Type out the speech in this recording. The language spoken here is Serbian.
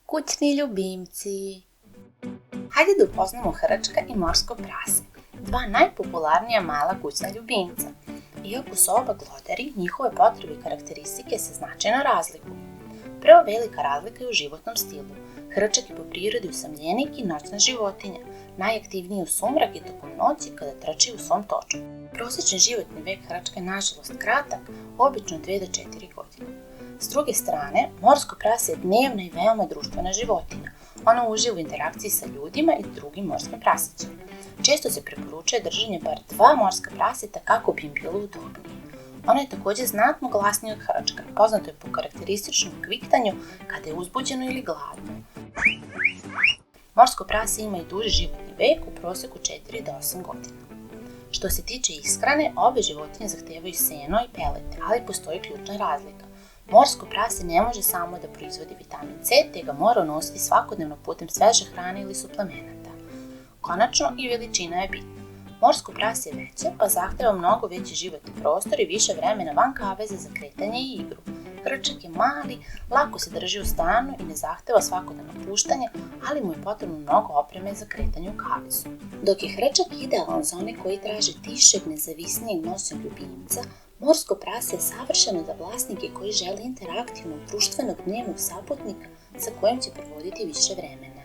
Kućni ljubimci. Hajde da upoznamo hrčka i morsko prase, dva najpopularnija mala kućna ljubimca. Iako su oba glodari, njihove potrebe i karakteristike se značajno razlikuju. Prva velika razlika je u životnom stilu. Hrčak je po prirodi usamljenik i noćna životinja, najaktivniji u sumrak i tokom noći kada trči u svom točku. Prosječni životni vek hrčka je nažalost kratak, obično 2 do 4 godine. S druge strane, morsko prase je dnevna i veoma društvena životinja. Ona uživa u interakciji sa ljudima i drugim morskim prasićima. Često se preporučuje držanje bar 2 morska praseta kako bi im bilo udobnije. Ono je također znatno glasnije od hrčka, poznato je po karakterističnom kviktanju kada je uzbuđeno ili gladno. Morsko prase ima i duži životni vek, u prosjeku 4 do 8 godina. Što se tiče ishrane, obe životinje zahtevaju seno i pelete, ali postoji ključna razlika. Morsko prase ne može samo da proizvodi vitamin C, te ga mora unositi svakodnevno putem sveže hrane ili suplemenata. Konačno, i veličina je bitna. Morsko prase je veće, pa zahteva mnogo veći životni prostor i više vremena van kaveza za kretanje i igru. Hrčak je mali, lako se drži u stanu i ne zahteva svakodnevno puštanje, ali mu je potrebno mnogo opreme za kretanje u kavezu. Dok je hrčak idealan za one koji traže tišeg, nezavisnijeg noćnog ljubimca, morsko prase je savršeno za vlasnike koji žele interaktivnog, društvenog dnevnog saputnika sa kojim će provoditi više vremena.